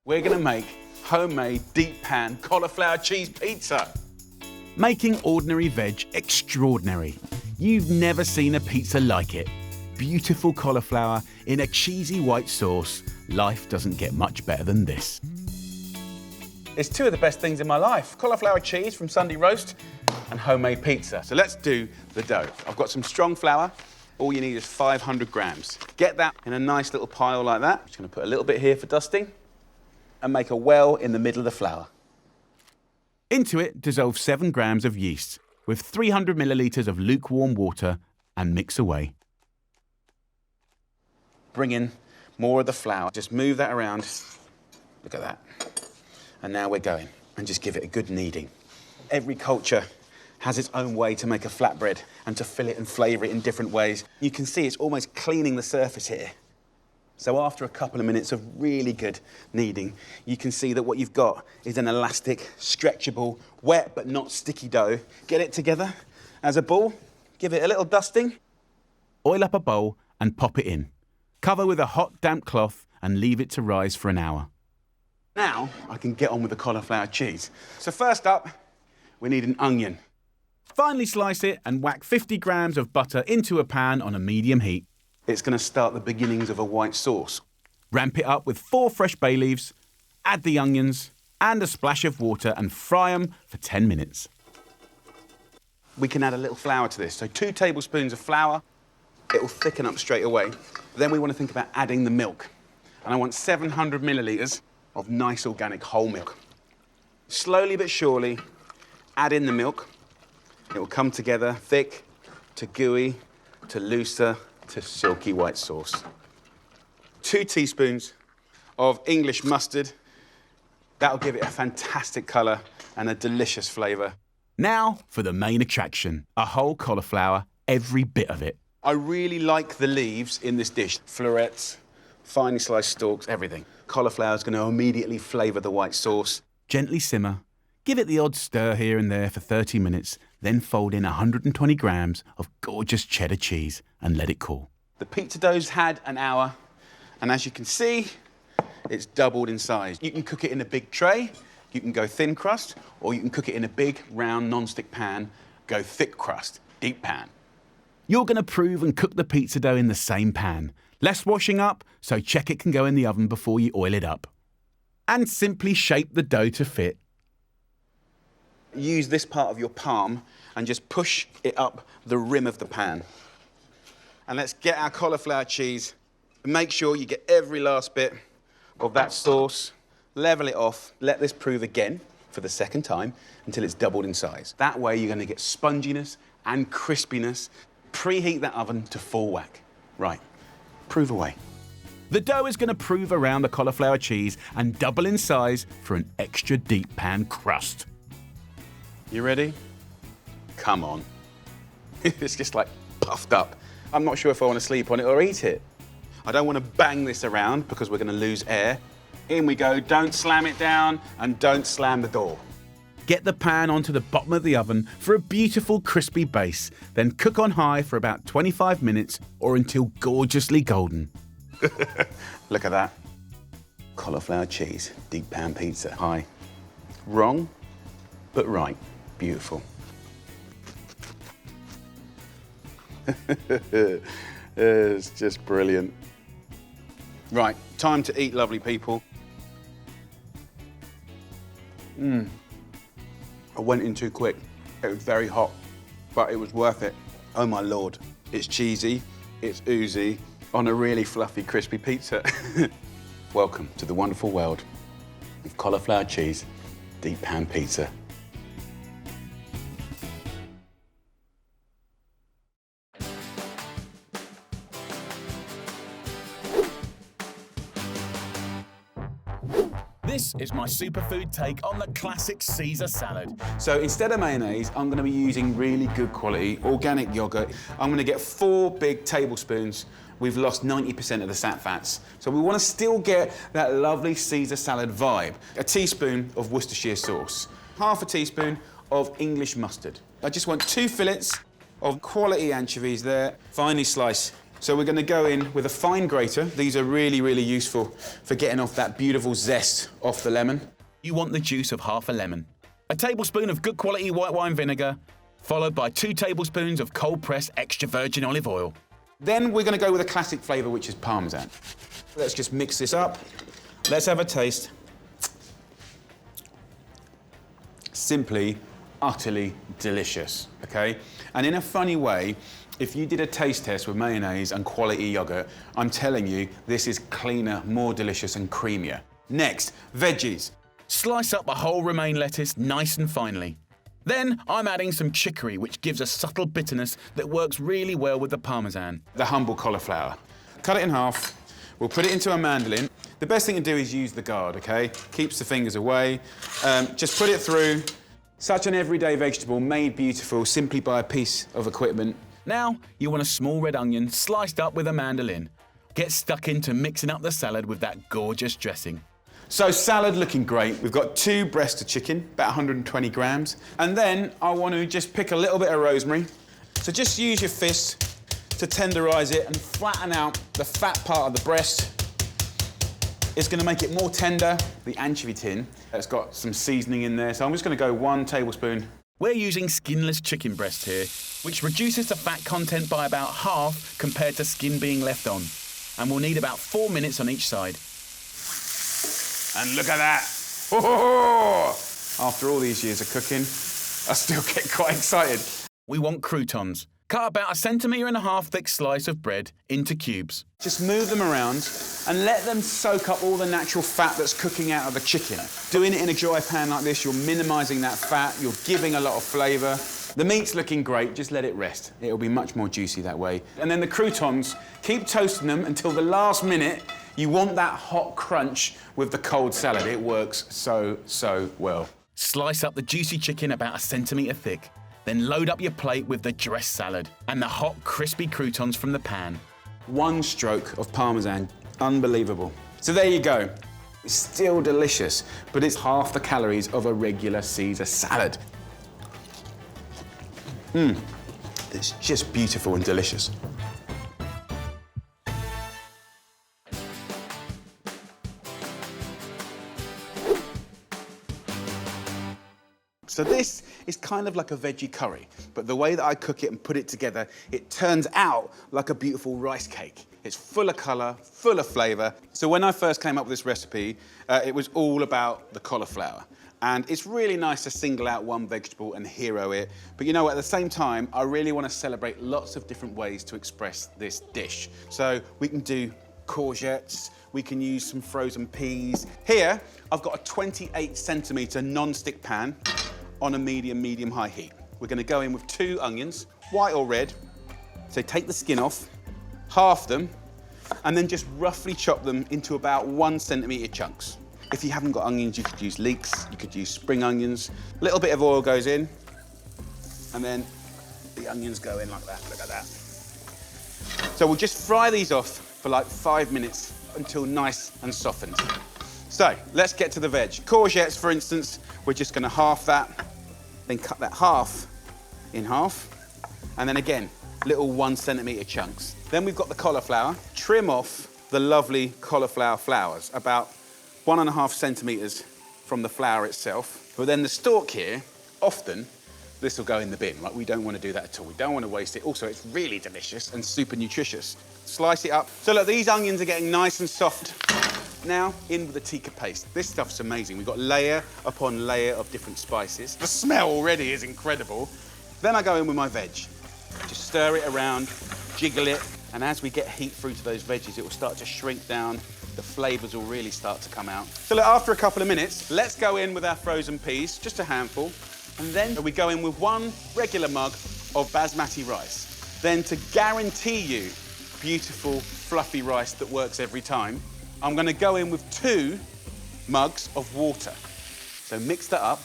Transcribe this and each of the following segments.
we're gonna make homemade deep pan cauliflower cheese pizza. Making ordinary veg extraordinary. You've never seen a pizza like it. Beautiful cauliflower in a cheesy white sauce. Life doesn't get much better than this. It's two of the best things in my life. Cauliflower cheese from Sunday roast and homemade pizza. So let's do the dough. I've got some strong flour. All you need is 500 grams. Get that in a nice little pile like that. Just gonna put a little bit here for dusting and make a well in the middle of the flour. Into it, dissolve 7 grams of yeast with 300 millilitres of lukewarm water and mix away. Bring in more of the flour. Just move that around. Look at that. And now we're going. And just give it a good kneading. Every culture has its own way to make a flatbread and to fill it and flavour it in different ways. You can see it's almost cleaning the surface here. So after a couple of minutes of really good kneading, you can see that what you've got is an elastic, stretchable, wet but not sticky dough. Get it together as a ball, give it a little dusting. Oil up a bowl and pop it in. Cover with a hot, damp cloth and leave it to rise for an hour. Now I can get on with the cauliflower cheese. So first up, we need an onion. Finely slice it and whack 50 grams of butter into a pan on a medium heat. It's going to start the beginnings of a white sauce. Ramp it up with 4 fresh bay leaves, add the onions and a splash of water and fry them for 10 minutes. We can add a little flour to this. So 2 tablespoons of flour. It will thicken up straight away. Then we want to think about adding the milk. And I want 700 millilitres of nice organic whole milk. Slowly but surely, add in the milk. It will come together thick to gooey to looser to silky white sauce. 2 teaspoons of English mustard. That'll give it a fantastic colour and a delicious flavour. Now for the main attraction, a whole cauliflower, every bit of it. I really like the leaves in this dish. Florets, finely sliced stalks, everything. Cauliflower's going to immediately flavour the white sauce. Gently simmer. Give it the odd stir here and there for 30 minutes, then fold in 120 grams of gorgeous cheddar cheese and let it cool. The pizza dough's had an hour, and as you can see, it's doubled in size. You can cook it in a big tray, you can go thin crust, or you can cook it in a big, round, non-stick pan, go thick crust, deep pan. You're going to prove and cook the pizza dough in the same pan. Less washing up, so check it can go in the oven before you oil it up. And simply shape the dough to fit. Use this part of your palm and just push it up the rim of the pan. And let's get our cauliflower cheese. Make sure you get every last bit of that sauce. Level it off. Let this prove again for the second time until it's doubled in size. That way you're going to get sponginess and crispiness. Preheat that oven to full whack. Right, prove away. The dough is going to prove around the cauliflower cheese and double in size for an extra deep pan crust. You ready? Come on. It's just like puffed up. I'm not sure if I want to sleep on it or eat it. I don't want to bang this around because we're going to lose air. In we go. Don't slam it down and don't slam the door. Get the pan onto the bottom of the oven for a beautiful crispy base, then cook on high for about 25 minutes or until gorgeously golden. Look at that. Cauliflower cheese, deep pan pizza. High. Wrong, but right. Beautiful. It's just brilliant. Right, time to eat, lovely people. I went in too quick. It was very hot, but it was worth it. Oh my Lord. It's cheesy, it's oozy, on a really fluffy, crispy pizza. Welcome to the wonderful world of cauliflower cheese, deep pan pizza. This is my superfood take on the classic Caesar salad. So instead of mayonnaise, I'm going to be using really good quality organic yogurt. I'm going to get 4 big tablespoons. We've lost 90% of the sat fats. So we want to still get that lovely Caesar salad vibe. A teaspoon of Worcestershire sauce. Half a teaspoon of English mustard. I just want 2 fillets of quality anchovies there. Finely sliced So we're going to go in with a fine grater. These are really, really useful for getting off that beautiful zest off the lemon. You want the juice of half a lemon. A tablespoon of good quality white wine vinegar, followed by 2 tablespoons of cold-pressed extra virgin olive oil. Then we're going to go with a classic flavour, which is Parmesan. Let's just mix this up. Let's have a taste. Simply, utterly delicious, okay? And in a funny way, if you did a taste test with mayonnaise and quality yoghurt, I'm telling you, this is cleaner, more delicious and creamier. Next, veggies. Slice up a whole romaine lettuce nice and finely. Then I'm adding some chicory, which gives a subtle bitterness that works really well with the Parmesan. The humble cauliflower. Cut it in half. We'll put it into a mandolin. The best thing to do is use the guard, okay? Keeps the fingers away. Just put it through. Such an everyday vegetable, made beautiful simply by a piece of equipment. Now, you want a small red onion sliced up with a mandolin. Get stuck into mixing up the salad with that gorgeous dressing. So salad looking great. We've got 2 breasts of chicken, about 120 grams. And then I want to just pick a little bit of rosemary. So just use your fist to tenderise it and flatten out the fat part of the breast. It's going to make it more tender. The anchovy tin, it's got some seasoning in there. So I'm just going to go 1 tablespoon. We're using skinless chicken breast here, which reduces the fat content by about half compared to skin being left on. And we'll need about 4 minutes on each side. And look at that. Oh! After all these years of cooking, I still get quite excited. We want croutons. Cut about 1.5 centimetres thick slice of bread into cubes. Just move them around and let them soak up all the natural fat that's cooking out of the chicken. Doing it in a dry pan like this, you're minimising that fat, you're giving a lot of flavour. The meat's looking great, just let it rest. It'll be much more juicy that way. And then the croutons, keep toasting them until the last minute. You want that hot crunch with the cold salad. It works so, so well. Slice up the juicy chicken about 1 centimetre thick. Then load up your plate with the dressed salad and the hot, crispy croutons from the pan. 1 stroke of Parmesan, unbelievable. So there you go. It's still delicious, but it's half the calories of a regular Caesar salad. It's just beautiful and delicious. So this is kind of like a veggie curry, but the way that I cook it and put it together, it turns out like a beautiful rice cake. It's full of colour, full of flavour. So when I first came up with this recipe, it was all about the cauliflower. And it's really nice to single out one vegetable and hero it. But you know what, at the same time, I really want to celebrate lots of different ways to express this dish. So we can do courgettes, we can use some frozen peas. Here, I've got a 28 centimetre non-stick pan on a medium-high heat. We're going to go in with 2 onions, white or red. So take the skin off, half them, and then just roughly chop them into about 1 centimetre chunks. If you haven't got onions, you could use leeks, you could use spring onions. A little bit of oil goes in, and then the onions go in like that. Look at that. So we'll just fry these off for like 5 minutes until nice and softened. So let's get to the veg. Courgettes, for instance, we're just going to half that, then cut that half in half, and then again, little 1 centimetre chunks. Then we've got the cauliflower. Trim off the lovely cauliflower flowers, about 1.5 centimetres from the flower itself. But then the stalk here, often, this will go in the bin, right? We don't want to do that at all. We don't want to waste it. Also, it's really delicious and super nutritious. Slice it up. So look, these onions are getting nice and soft. Now, in with the tikka paste. This stuff's amazing. We've got layer upon layer of different spices. The smell already is incredible. Then I go in with my veg. Just stir it around, jiggle it, and as we get heat through to those veggies, it will start to shrink down. The flavours will really start to come out. So look, after a couple of minutes, let's go in with our frozen peas, just a handful, and then we go in with 1 regular mug of basmati rice. Then to guarantee you beautiful, fluffy rice that works every time, I'm going to go in with 2 mugs of water. So mix that up.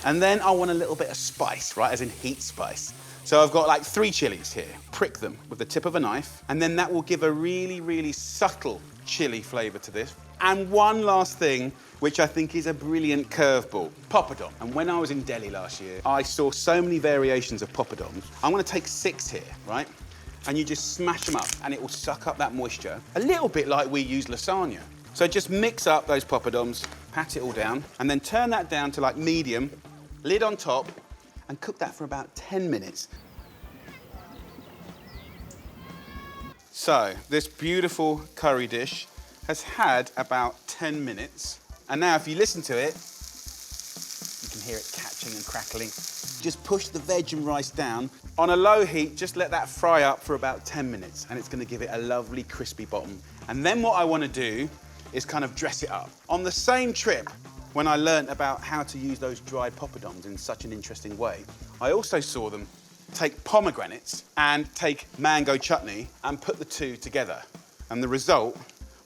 And then I want a little bit of spice, right, as in heat spice. So I've got like 3 chilies here. Prick them with the tip of a knife, and then that will give a really, really subtle chili flavour to this. And one last thing, which I think is a brilliant curveball, poppadom. And when I was in Delhi last year, I saw so many variations of poppadoms. I'm going to take 6 here, right? and you just smash them up, and it will suck up that moisture, a little bit like we use lasagna. So just mix up those poppadoms, pat it all down, and then turn that down to like medium, lid on top, and cook that for about 10 minutes. So this beautiful curry dish has had about 10 minutes. And now if you listen to it, you can hear it catching and crackling. Just push the veg and rice down. On a low heat, just let that fry up for about 10 minutes, and it's gonna give it a lovely crispy bottom. And then what I wanna do is kind of dress it up. On the same trip, when I learnt about how to use those dried poppadoms in such an interesting way, I also saw them take pomegranates and take mango chutney and put the two together. And the result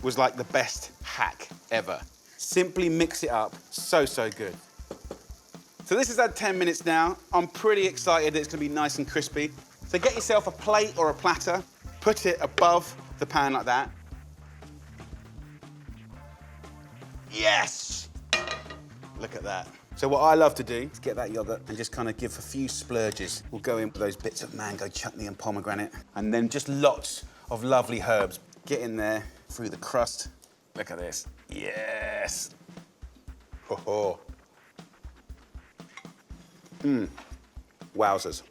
was like the best hack ever. Simply mix it up, so good. So this has had 10 minutes now. I'm pretty excited that it's gonna be nice and crispy. So get yourself a plate or a platter, put it above the pan like that. Yes! Look at that. So what I love to do is get that yogurt and just kind of give a few splurges. We'll go in with those bits of mango chutney and pomegranate, and then just lots of lovely herbs. Get in there through the crust. Look at this. Yes! Ho ho. Wowzers.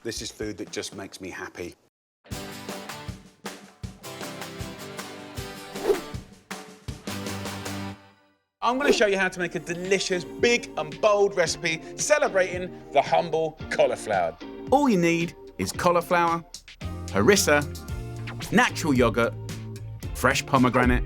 This is food that just makes me happy. I'm going to show you how to make a delicious, big and bold recipe celebrating the humble cauliflower. All you need is cauliflower, harissa, natural yogurt, fresh pomegranate,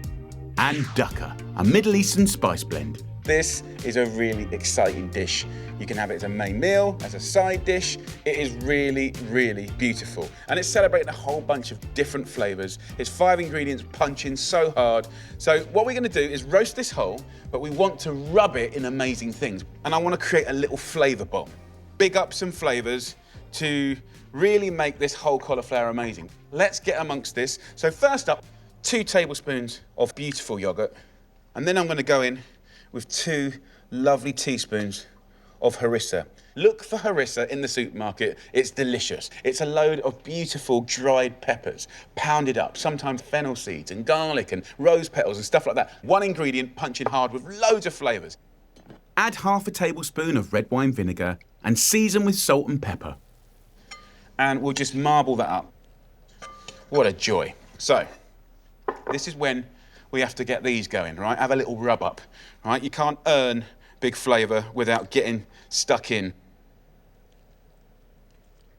and dukkha, a Middle Eastern spice blend. This is a really exciting dish. You can have it as a main meal, as a side dish. It is really, really beautiful. And it's celebrating a whole bunch of different flavors. It's 5 ingredients punching so hard. So what we're gonna do is roast this whole, but we want to rub it in amazing things. And I wanna create a little flavor bomb. Big up some flavors to really make this whole cauliflower amazing. Let's get amongst this. So first up, 2 tablespoons of beautiful yogurt. And then I'm gonna go in with 2 lovely teaspoons of harissa. Look for harissa in the supermarket. It's delicious. It's a load of beautiful dried peppers, pounded up, sometimes fennel seeds and garlic and rose petals and stuff like that. 1 ingredient punching hard with loads of flavors. Add ½ a tablespoon of red wine vinegar and season with salt and pepper. And we'll just marble that up. What a joy. So, this is when we have to get these going, right? Have a little rub up, right? You can't earn big flavor without getting stuck in.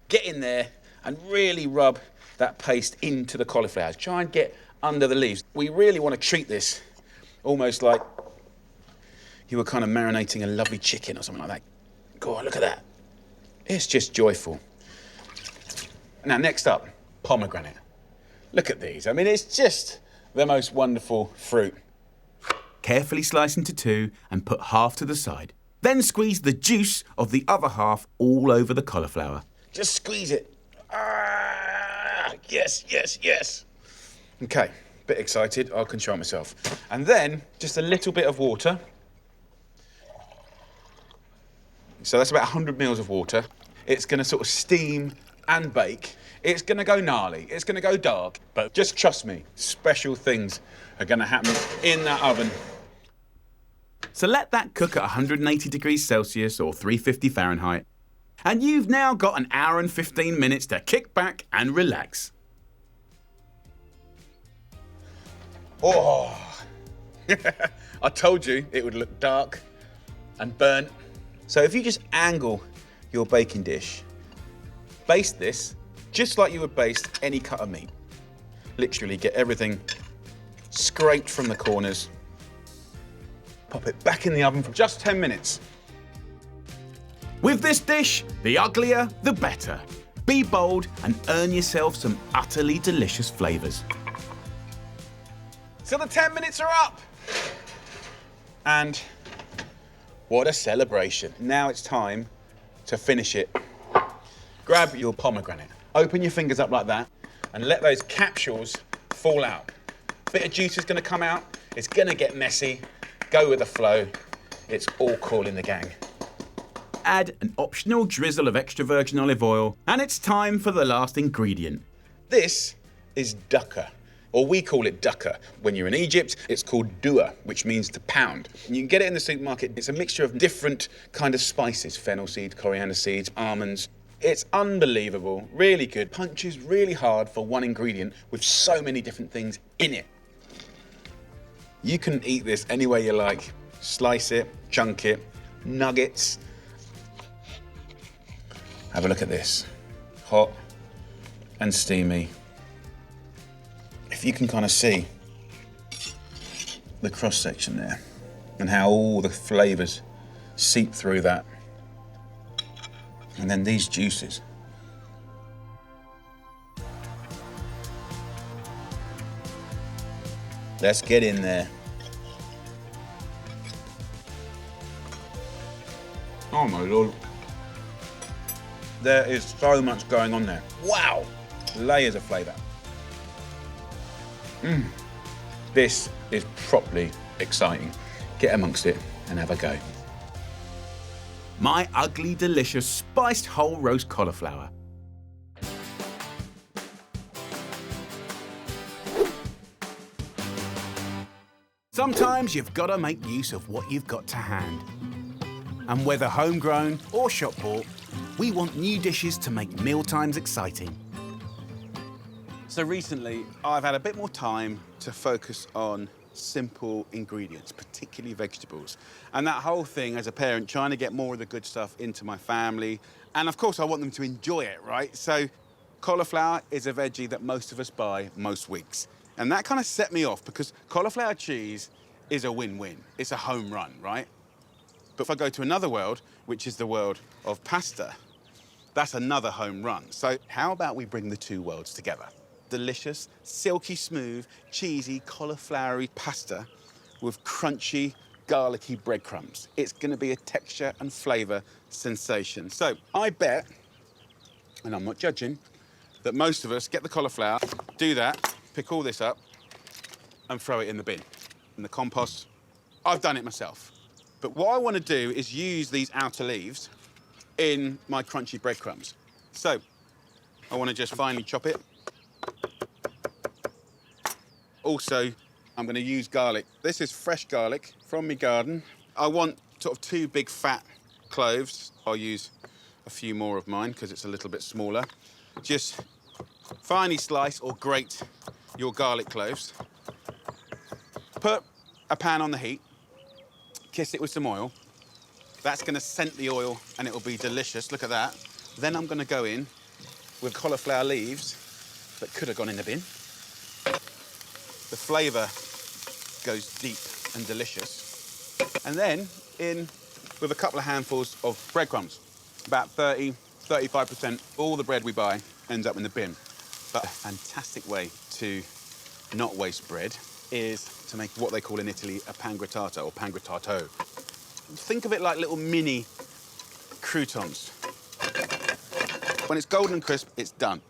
Get in there and really rub that paste into the cauliflowers. Try and get under the leaves. We really want to treat this almost like you were kind of marinating a lovely chicken or something like that. Go on, look at that. It's just joyful. Now, next up, pomegranate. Look at these. I mean, it's just the most wonderful fruit. Carefully slice into 2 and put half to the side. Then squeeze the juice of the other half all over the cauliflower. Just squeeze it. Ah, yes, yes, yes. Okay, bit excited, I'll control myself. And then just a little bit of water. So that's about 100 mils of water. It's gonna sort of steam and bake. It's gonna go gnarly, it's gonna go dark, but just trust me, special things are gonna happen in that oven. So let that cook at 180 degrees Celsius or 350 Fahrenheit. And you've now got 1 hour and 15 minutes to kick back and relax. Oh, I told you it would look dark and burnt. So if you just angle your baking dish, baste this just like you would baste any cut of meat. Literally get everything scraped from the corners. Pop it back in the oven for just 10 minutes. With this dish, the uglier, the better. Be bold and earn yourself some utterly delicious flavors. So the 10 minutes are up. And what a celebration. Now it's time to finish it. Grab your pomegranate, open your fingers up like that, and let those capsules fall out. Bit of juice is gonna come out, it's gonna get messy. Go with the flow, it's all cool in the gang. Add an optional drizzle of extra virgin olive oil, and it's time for the last ingredient. This is dukkah, or we call it dukkah. When you're in Egypt, it's called dua, which means to pound. And you can get it in the supermarket. It's a mixture of different kind of spices, fennel seeds, coriander seeds, almonds. It's unbelievable, really good. Punches really hard for one ingredient with so many different things in it. You can eat this any way you like. Slice it, chunk it, nuggets. Have a look at this. Hot and steamy. If you can kind of see the cross section there and how all the flavors seep through that. And then these juices. Let's get in there. Oh my Lord. There is so much going on there. Wow! Layers of flavour. This is properly exciting. Get amongst it and have a go. My ugly, delicious, spiced whole roast cauliflower. Sometimes you've got to make use of what you've got to hand. And whether homegrown or shop bought, we want new dishes to make mealtimes exciting. So recently, I've had a bit more time to focus on simple ingredients, particularly vegetables. And that whole thing as a parent, trying to get more of the good stuff into my family. And of course, I want them to enjoy it, right? So cauliflower is a veggie that most of us buy most weeks. And that kind of set me off because cauliflower cheese is a win-win. It's a home run, right? But if I go to another world, which is the world of pasta, that's another home run. So how about we bring the two worlds together? Delicious, silky smooth, cheesy, cauliflowery pasta with crunchy, garlicky breadcrumbs. It's gonna be a texture and flavor sensation. So I bet, and I'm not judging, that most of us get the cauliflower, do that, pick all this up, and throw it in the bin, in the compost. I've done it myself. But what I wanna do is use these outer leaves in my crunchy breadcrumbs. So I wanna just finely chop it. Also, I'm gonna use garlic. This is fresh garlic from my garden. I want sort of 2 big fat cloves. I'll use a few more of mine because it's a little bit smaller. Just finely slice or grate your garlic cloves. Put a pan on the heat, kiss it with some oil. That's gonna scent the oil and it'll be delicious, look at that. Then I'm gonna go in with cauliflower leaves that could have gone in the bin. The flavour goes deep and delicious. And then in with a couple of handfuls of breadcrumbs. About 30, 35%, all the bread we buy ends up in the bin. But a fantastic way to not waste bread is to make what they call in Italy a pangrattato or pangrattato. Think of it like little mini croutons. When it's golden and crisp, it's done.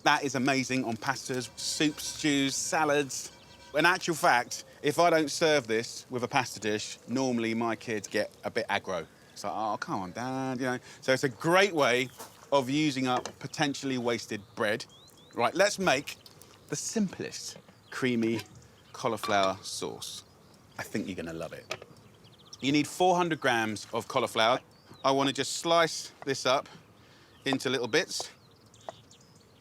That is amazing on pastas, soups, stews, salads. In actual fact, if I don't serve this with a pasta dish, normally my kids get a bit aggro. It's like, oh, come on, Dad, you know. So it's a great way of using up potentially wasted bread. Right, let's make the simplest creamy cauliflower sauce. I think you're gonna love it. You need 400 grams of cauliflower. I wanna just slice this up into little bits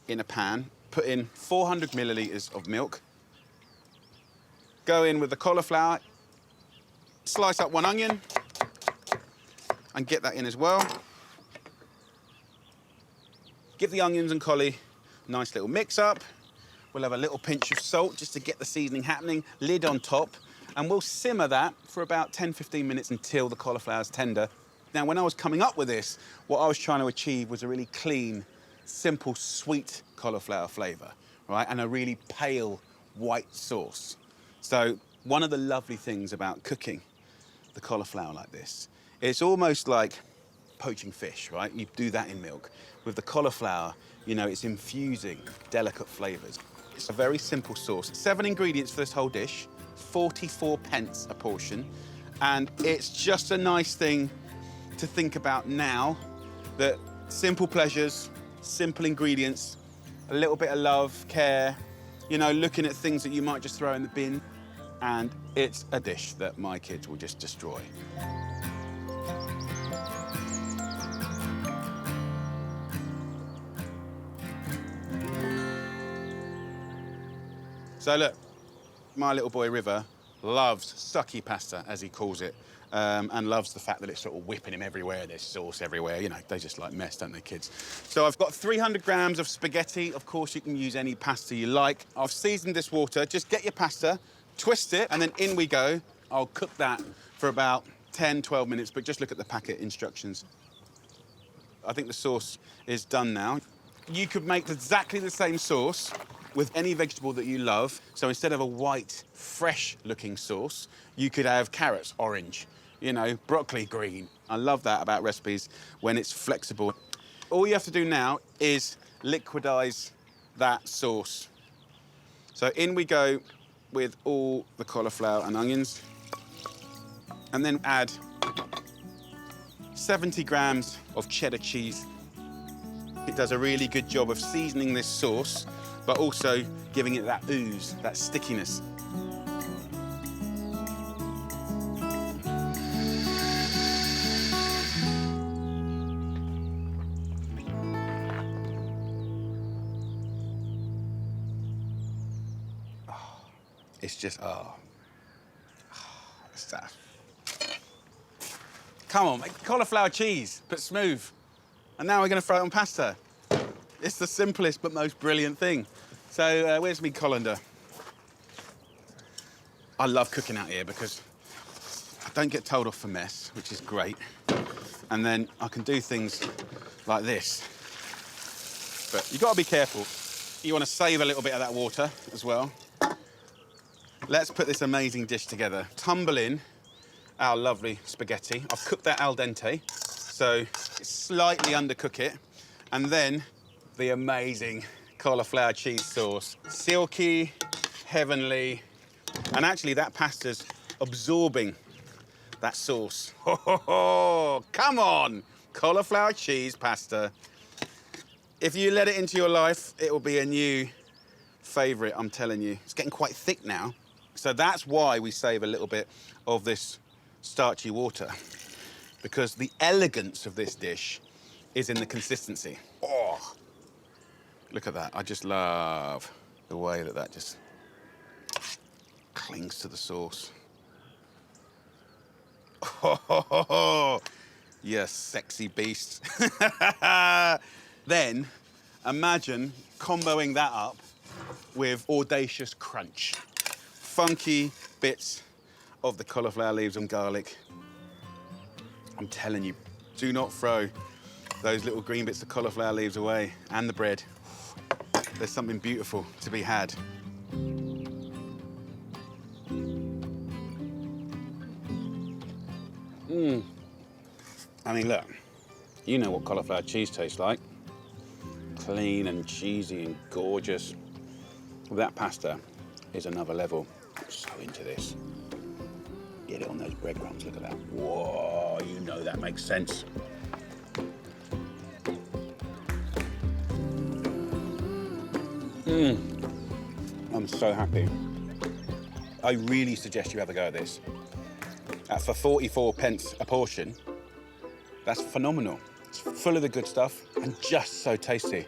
in a pan. Put in 400 millilitres of milk. Go in with the cauliflower. Slice up 1 onion and get that in as well. Give the onions and cauli a nice little mix up. We'll have a little pinch of salt just to get the seasoning happening, lid on top, and we'll simmer that for about 10, 15 minutes until the cauliflower's tender. Now, when I was coming up with this, what I was trying to achieve was a really clean, simple, sweet cauliflower flavour, right? And a really pale white sauce. So one of the lovely things about cooking the cauliflower like this, it's almost like poaching fish, right? You do that in milk. With the cauliflower, you know, it's infusing delicate flavours. It's a very simple sauce. 7 ingredients for this whole dish, 44 pence a portion. And it's just a nice thing to think about now that simple pleasures, simple ingredients, a little bit of love, care, you know, looking at things that you might just throw in the bin. And it's a dish that my kids will just destroy. So look, my little boy River loves sucky pasta, as he calls it, and loves the fact that it's sort of whipping him everywhere. There's sauce everywhere. You know, they just like mess, don't they, kids? So I've got 300 grams of spaghetti. Of course, you can use any pasta you like. I've seasoned this water. Just get your pasta, twist it, and then in we go. I'll cook that for about 10, 12 minutes, but just look at the packet instructions. I think the sauce is done now. You could make exactly the same sauce with any vegetable that you love. So instead of a white, fresh-looking sauce, you could have carrots, orange, you know, broccoli, green. I love that about recipes when it's flexible. All you have to do now is liquidize that sauce. So in we go with all the cauliflower and onions, and then add 70 grams of cheddar cheese. It does a really good job of seasoning this sauce, but also giving it that ooze, that stickiness. Oh, it's just, it's that. Come on, make cauliflower cheese, but smooth. And now we're gonna throw it on pasta. It's the simplest but most brilliant thing. So where's me colander? I love cooking out here because I don't get told off for mess, which is great. And then I can do things like this. But you've got to be careful. You want to save a little bit of that water as well. Let's put this amazing dish together. Tumble in our lovely spaghetti. I've cooked that al dente, so slightly undercook it. And then the amazing cauliflower cheese sauce. Silky, heavenly, and actually that pasta's absorbing that sauce. Ho, ho, ho. Come on, cauliflower cheese pasta. If you let it into your life, it will be a new favorite, I'm telling you. It's getting quite thick now. So that's why we save a little bit of this starchy water, because the elegance of this dish is in the consistency. Oh, look at that. I just love the way that that just clings to the sauce. Oh, you sexy beast. Then imagine comboing that up with audacious crunch. Funky bits of the cauliflower leaves and garlic. I'm telling you, do not throw those little green bits of cauliflower leaves away, and the bread. There's something beautiful to be had. I mean, look, you know what cauliflower cheese tastes like. Clean and cheesy and gorgeous. That pasta is another level. I'm so into this. Get it on those breadcrumbs, look at that. Whoa, you know that makes sense. I'm so happy. I really suggest you have a go at this. For 44 pence a portion, that's phenomenal. It's full of the good stuff and just so tasty.